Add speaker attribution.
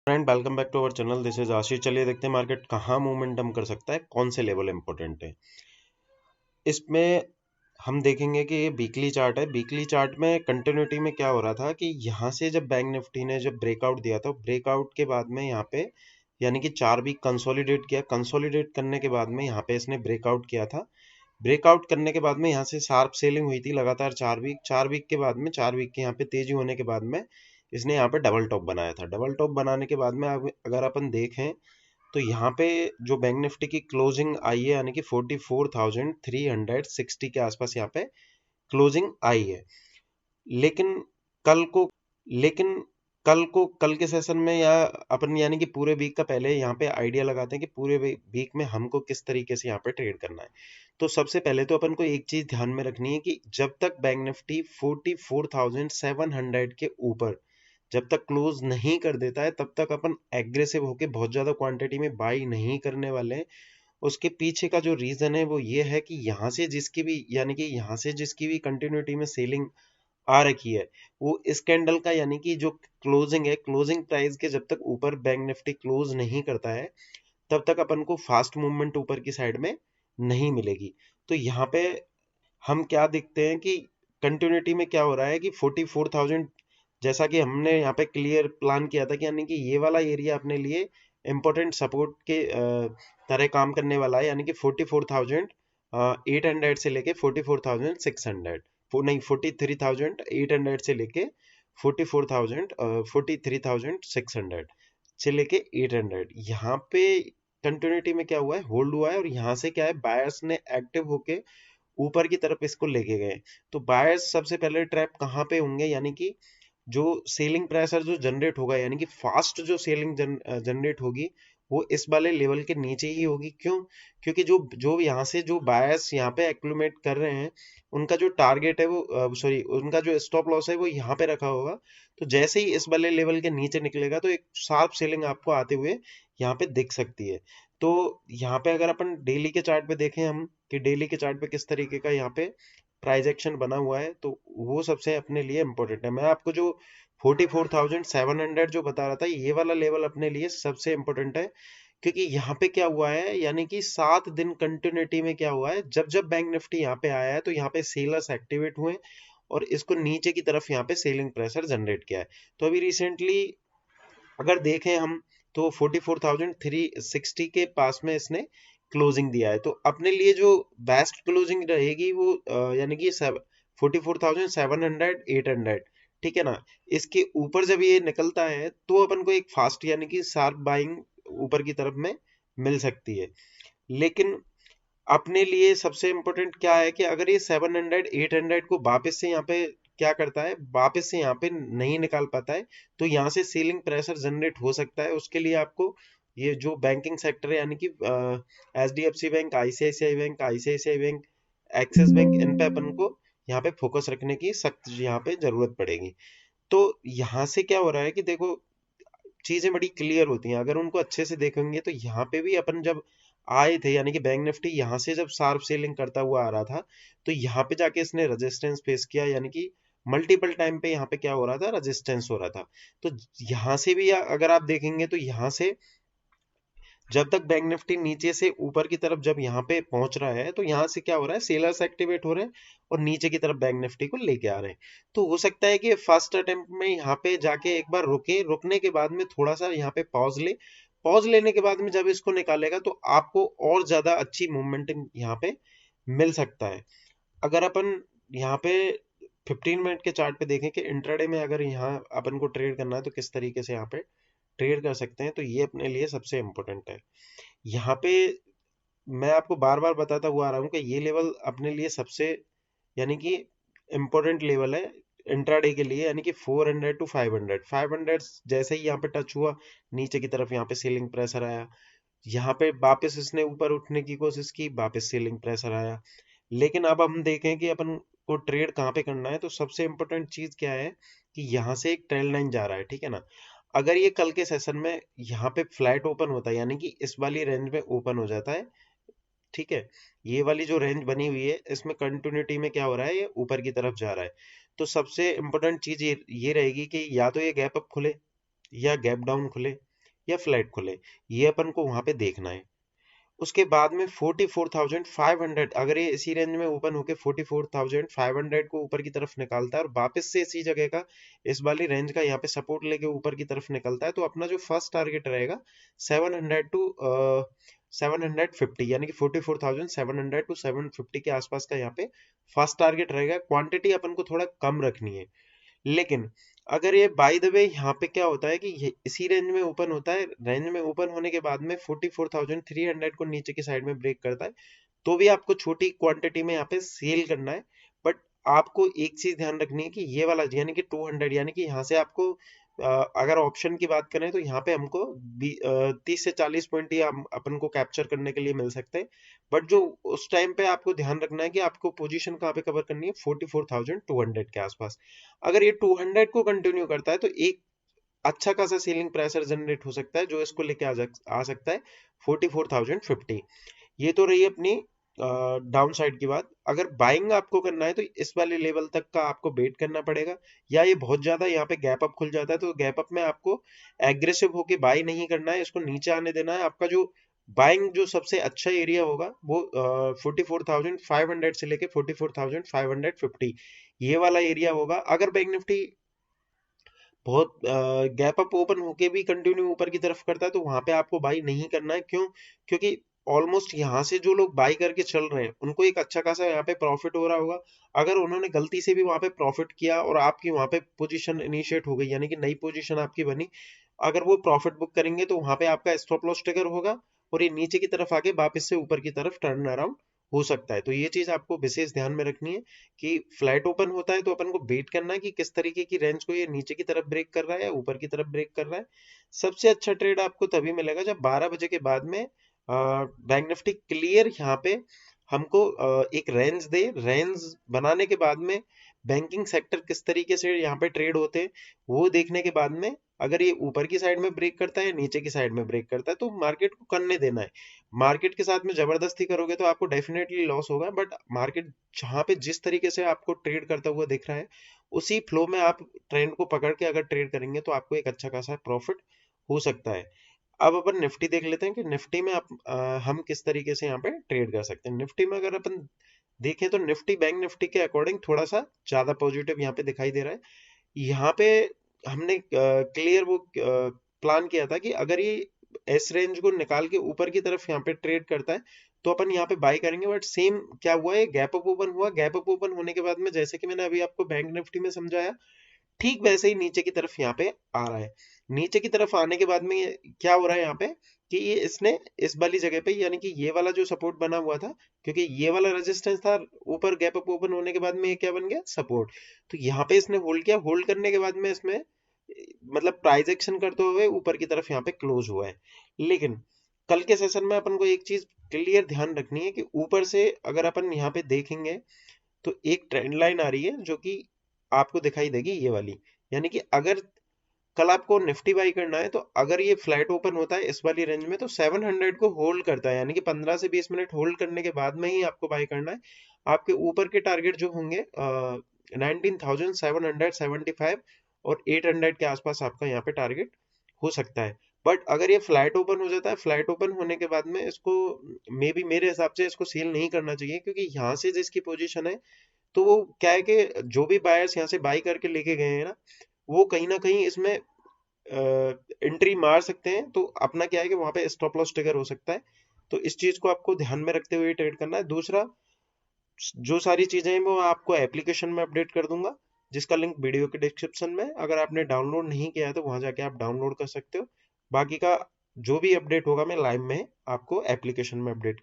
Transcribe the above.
Speaker 1: Friend, welcome back to our channel. This is Ashish. चलिए देखते हैं मार्केट कहाँ मोमेंटम कर सकता है, कौन से लेवल इंपॉर्टेंट है इसमें। हम देखेंगे कि ये वीकली चार्ट है। वीकली चार्ट में कंटिन्यूटी में क्या हो रहा था कि यहाँ से जब बैंक निफ्टी ने जब ब्रेकआउट दिया था, ब्रेकआउट के बाद में यहाँ पे यानी कि 4 वीक कंसोलिडेट किया। कंसोलिडेट करने के बाद में यहाँ पे इसने ब्रेकआउट किया था। ब्रेकआउट करने के बाद में यहाँ से शार्प सेलिंग हुई थी लगातार 4 वीक के बाद में 4 वीक के यहाँ पे तेजी होने के बाद में इसने यहाँ पे डबल टॉप बनाया था। डबल टॉप बनाने के बाद में अगर अपन देखें तो यहाँ पे जो बैंक निफ्टी की क्लोजिंग आई है यानी कि 44,360 के आसपास यहाँ पे क्लोजिंग आई है। लेकिन कल को लेकिन कल के सेशन में या अपन यानी कि पूरे वीक का पहले यहाँ पे आइडिया लगाते हैं कि पूरे वीक में हमको किस तरीके से यहाँ पे ट्रेड करना है। तो सबसे पहले तो अपन को एक चीज ध्यान में रखनी है कि जब तक बैंक निफ्टी 44,700 के ऊपर जब तक क्लोज नहीं कर देता है तब तक अपन एग्रेसिव होके बहुत ज्यादा क्वांटिटी में बाई नहीं करने वाले हैं। उसके पीछे का जो रीजन है वो ये है कि यहाँ से जिसकी भी यानी कि यहाँ से जिसकी भी कंटिन्यूटी में सेलिंग आ रखी है वो इस कैंडल का यानी कि जो क्लोजिंग है, क्लोजिंग प्राइस के जब तक ऊपर बैंक निफ्टी क्लोज नहीं करता है तब तक अपन को फास्ट मूवमेंट ऊपर की साइड में नहीं मिलेगी। तो यहाँ पे हम क्या देखते हैं कि कंटिन्यूटी में क्या हो रहा है कि 44,000 जैसा कि हमने यहाँ पे क्लियर प्लान किया था कि यानी कि ये वाला एरिया अपने लिए इम्पोर्टेंट सपोर्ट के तरह काम करने वाला है। यानी कि 44,800 से लेके 44,600 नहीं 43,800 से लेके 43,600 से लेके 800 यहाँ पे कंटिन्यूटी में क्या हुआ है, होल्ड हुआ है। और यहाँ से क्या है, बायर्स ने एक्टिव होके ऊपर की तरफ इसको लेके गए। तो बायर्स सबसे पहले ट्रैप कहाँ पे होंगे, यानी कि जो सेलिंग प्रेशर जो जनरेट होगा यानी कि फास्ट जो सेलिंग जनरेट होगी वो इस वाले लेवल के नीचे ही होगी। क्यों? क्योंकि जो जो यहाँ से जो बायर्स यहाँ पे एक्यूमुलेट कर रहे हैं उनका जो टारगेट है वो सॉरी उनका जो स्टॉप लॉस है वो यहाँ पे रखा होगा। तो जैसे ही इस वाले लेवल के नीचे निकलेगा तो एक शार्प सेलिंग आपको आते हुए यहाँ पे दिख सकती है। तो यहाँ पे अगर अपन डेली के चार्ट पे देखें हम कि डेली के चार्ट पे किस तरीके का यहाँ पे प्राइस एक्शन बना हुआ है तो वो सबसे अपने लिए इम्पोर्टेंट है। मैं आपको जो 44,700 जो बता रहा था ये वाला लेवल अपने लिए सबसे इम्पोर्टेंट है। क्योंकि यहाँ पे क्या हुआ है यानी कि 7 दिन कंटिन्यूटी में क्या हुआ है, जब जब बैंक निफ्टी यहाँ पे आया है तो यहाँ पे सेलर्स एक्टिवेट हुए और इसको नीचे की तरफ यहाँ पे सेलिंग प्रेशर जनरेट किया है। तो अभी रिसेंटली अगर देखें हम तो 44,360 के पास में इसने क्लोजिंग दिया है। तो अपने लिए जो बेस्ट क्लोजिंग रहेगी वो यानी कि 44,700 800, ठीक है ना। इसके ऊपर जब ये निकलता है तो अपन को एक फास्ट यानी कि शार्प बाइंग ऊपर की तरफ में मिल सकती है। लेकिन अपने लिए सबसे इम्पोर्टेंट क्या है कि अगर ये 700 800 को वापस से यहाँ पे क्या करता है, वापस से यहाँ पे नहीं निकाल पाता है तो यहाँ से सेलिंग प्रेशर जनरेट हो सकता है। उसके लिए आपको ये जो बैंकिंग सेक्टर है यानी कि HDFC bank, ICICI bank, ICICI bank, Axis bank, इन पे अपन को यहाँ पे फोकस रखने की सख्त यहाँ पे जरूरत पड़ेगी। तो यहाँ से क्या हो रहा है कि देखो चीजें बड़ी क्लियर होती हैं अगर उनको अच्छे से देखेंगे। तो यहाँ पे भी अपन जब आए थे यानी कि बैंक निफ्टी यहाँ से जब शार्प सेलिंग करता हुआ आ रहा था तो यहाँ पे जाके इसने रेजिस्टेंस फेस किया यानी कि मल्टीपल टाइम पे यहाँ पे क्या हो रहा था, रेजिस्टेंस हो रहा था। तो यहाँ से भी अगर आप देखेंगे तो यहाँ से जब तक बैंक निफ्टी नीचे से ऊपर की तरफ जब यहाँ पे पहुंच रहा है तो यहाँ से क्या हो रहा है, सेलर्स एक्टिवेट हो रहे हैं और नीचे की तरफ बैंक निफ्टी को लेके आ रहे हैं। तो हो सकता है कि फर्स्ट अटेम्प्ट में यहाँ पे जाके एक बार रुके, रुकने के बाद में थोड़ा सा यहाँ पे पॉज ले, पॉज लेने के बाद में जब इसको निकालेगा तो आपको और ज्यादा अच्छी मूवमेंट यहाँ पे मिल सकता है। अगर अपन यहाँ पे 15 मिनट के चार्ट पे देखें कि इंट्राडे में अगर यहाँ अपन को ट्रेड करना है तो किस तरीके से यहाँ पे ट्रेड कर सकते हैं, तो ये अपने लिए सबसे इम्पोर्टेंट है। यहाँ पे मैं आपको बार बार बताता हुआ आ रहा हूँ कि ये लेवल अपने लिए सबसे यानी कि इम्पोर्टेंट लेवल है इंट्राडे के लिए। यानी कि 400 टू 500, 500 जैसे ही यहाँ पे टच हुआ नीचे की तरफ यहाँ पे सेलिंग प्रेशर आया, यहाँ पे वापस इसने ऊपर उठने की कोशिश की, वापस सेलिंग प्रेशर आया। लेकिन अब हम देखें कि अपन को ट्रेड कहाँ पे करना है तो सबसे इम्पोर्टेंट चीज क्या है कि यहाँ से एक ट्रेल लाइन जा रहा है, ठीक है ना। अगर ये कल के सेशन में यहाँ पे फ्लैट ओपन होता है यानी कि इस वाली रेंज में ओपन हो जाता है, ठीक है, ये वाली जो रेंज बनी हुई है इसमें कंटिन्यूटी में क्या हो रहा है, ये ऊपर की तरफ जा रहा है। तो सबसे इम्पोर्टेंट चीज ये रहेगी कि या तो ये गैप अप खुले या गैप डाउन खुले। या फ्लैट खुले, ये अपन को वहां पे देखना है। उसके बाद में 44,500, अगर ये इसी रेंज में ओपन होके 44,500 को ऊपर की तरफ निकालता है और वापस से इसी जगह का इस वाली रेंज का यहाँ पे सपोर्ट लेके ऊपर की तरफ निकलता है, तो अपना जो फर्स्ट टारगेट रहेगा 700 टू 750, यानी कि 44,700 टू 750 के आसपास का यहाँ पे फर्स्ट टारगेट रहेगा। क्वांटिटी अपन को थोड़ा कम रखनी है। लेकिन अगर ये बाय द वे यहाँ पे क्या होता है कि ये इसी रेंज में ओपन होता है, रेंज में ओपन होने के बाद में 44,300 को नीचे की साइड में ब्रेक करता है, तो भी आपको छोटी क्वांटिटी में यहाँ पे सेल करना है। बट आपको एक चीज ध्यान रखनी है कि ये वाला यानी कि 200, यानी कि यहाँ से आपको अगर ऑप्शन की बात करें तो यहाँ पे हमको 30 से 40 पॉइंट ही अपन को कैप्चर करने के लिए मिल सकते हैं। बट जो उस टाइम पे आपको ध्यान रखना है कि आपको पोजीशन कहाँ पे कवर करनी है, 44,200 के आसपास। अगर ये 200 को कंटिन्यू करता है तो एक अच्छा खासा सीलिंग प्रेशर जनरेट हो सकता है, जो इसको लेके आ सकता है 44,050। ये तो रही अपनी डाउन साइड की बात। अगर बाइंग आपको करना है तो इस वाले लेवल तक का आपको वेट करना पड़ेगा, या ये बहुत ज्यादा यहाँ पे गैप अप खुल जाता है तो गैप अप में आपको एग्रेसिव होके बाई नहीं करना है, इसको नीचे आने देना है। आपका जो बाइंग जो सबसे अच्छा एरिया होगा वो 44,500 से लेके 44,550, ये वाला एरिया होगा। अगर बैंक निफ्टी बहुत गैप अप ओपन होके भी कंटिन्यू ऊपर की तरफ करता है तो वहां पे आपको बाई नहीं करना है। क्यों? क्योंकि ऑलमोस्ट यहाँ से जो लोग बाई करके चल रहे हैं उनको एक अच्छा खासा यहाँ पे प्रॉफिट हो रहा होगा। अगर उन्होंने गलती से भी वहां पे प्रॉफिट किया और आपकी वहां पे पोजीशन इनिशिएट हो गई, यानी कि नई पोजीशन आपकी बनी, अगर वो प्रॉफिट बुक करेंगे तो वहां पे आपका स्टॉप लॉस ट्रिगर होगा और ये नीचे की तरफ आके वापस से ऊपर की तरफ टर्न अराउंड हो सकता है। तो ये चीज आपको विशेष ध्यान में रखनी है कि फ्लैट ओपन होता है तो अपन को वेट करना है कि किस तरीके की रेंज को ये नीचे की तरफ ब्रेक कर रहा है या ऊपर की तरफ ब्रेक कर रहा है। सबसे अच्छा ट्रेड आपको तभी मिलेगा जब 12 बजे के बाद में बैंक निफ्टी क्लियर यहाँ पे हमको एक रेंज दे। रेंज बनाने के बाद में बैंकिंग सेक्टर किस तरीके से यहाँ पे ट्रेड होते हैं वो देखने के बाद में अगर ये ऊपर की साइड में ब्रेक करता है, नीचे की साइड में ब्रेक करता है, तो मार्केट को करने देना है। मार्केट के साथ में जबरदस्ती करोगे तो आपको डेफिनेटली लॉस होगा। बट मार्केट जहां पे जिस तरीके से आपको ट्रेड करता हुआ दिख रहा है उसी फ्लो में आप ट्रेंड को पकड़ के अगर ट्रेड करेंगे तो आपको एक अच्छा खासा प्रॉफिट हो सकता है। अब अपन निफ्टी देख लेते हैं कि निफ्टी में हम किस तरीके से यहाँ पे ट्रेड कर सकते हैं। निफ्टी में अगर अपन देखें तो निफ्टी बैंक निफ्टी के अकॉर्डिंग थोड़ा सा ज्यादा पॉजिटिव यहाँ पे दिखाई दे रहा है। यहाँ पे हमने क्लियर वो प्लान किया था कि अगर ये एस रेंज को निकाल के ऊपर की तरफ यहाँ पे ट्रेड करता है तो अपन यहाँ पे बाय करेंगे। बट सेम क्या हुआ है, गैप अप ओपन हुआ, गैप अप ओपन होने के बाद में जैसे कि मैंने अभी आपको बैंक निफ्टी में समझाया, ठीक वैसे ही नीचे की तरफ यहाँ पे आ रहा है। नीचे की तरफ आने के बाद में क्या हो रहा है यहाँ पे कि ये इसने इस वाली जगह पे, यानी कि ये वाला जो सपोर्ट बना हुआ था, क्योंकि ये वाला रेजिस्टेंस था, ऊपर गैप अप ओपन होने के बाद में ये क्या बन गया, सपोर्ट। तो यहाँ पे इसने होल्ड किया, होल्ड करने के बाद में इसमें मतलब प्राइस एक्शन करते हुए ऊपर की तरफ यहाँ पे क्लोज हुआ है। लेकिन कल के सेशन में अपन को एक चीज क्लियर ध्यान रखनी है कि ऊपर से अगर अपन यहाँ पे देखेंगे तो एक ट्रेंड लाइन आ रही है जो कि आपको दिखाई देगी, ये वाली। यानी कि अगर कल आपको निफ्टी बाई करना है तो अगर ये फ्लैट ओपन होता है इस वाली रेंज में तो 700 को होल्ड करता है, यानी कि 15 से 20 मिनट होल्ड करने के बाद में ही आपको बाई करना है। आपके ऊपर के टारगेट जो होंगे 19,775 और 800 के आसपास आपका यहाँ पे टारगेट हो सकता है। बट अगर ये फ्लैट ओपन हो जाता है, फ्लैट ओपन होने के बाद में इसको मे बी मेरे हिसाब से इसको सेल नहीं करना चाहिए, क्योंकि यहाँ से जिसकी पोजीशन है तो वो क्या है कि जो भी बायर्स यहाँ से बाई करके लेके गए हैं ना, वो कहीं ना कहीं इसमें एंट्री मार सकते हैं। तो अपना क्या है कि वहां पे स्टॉप लॉस ट्रिगर हो सकता है। तो इस चीज को आपको ध्यान में रखते हुए ट्रेड करना है। दूसरा, जो सारी चीजें हैं वो आपको एप्लीकेशन में अपडेट कर दूंगा, जिसका लिंक वीडियो के डिस्क्रिप्शन में है। अगर आपने डाउनलोड नहीं किया है तो वहां जाके आप डाउनलोड कर सकते हो। बाकी का जो भी अपडेट होगा मैं लाइव में आपको एप्लीकेशन में अपडेट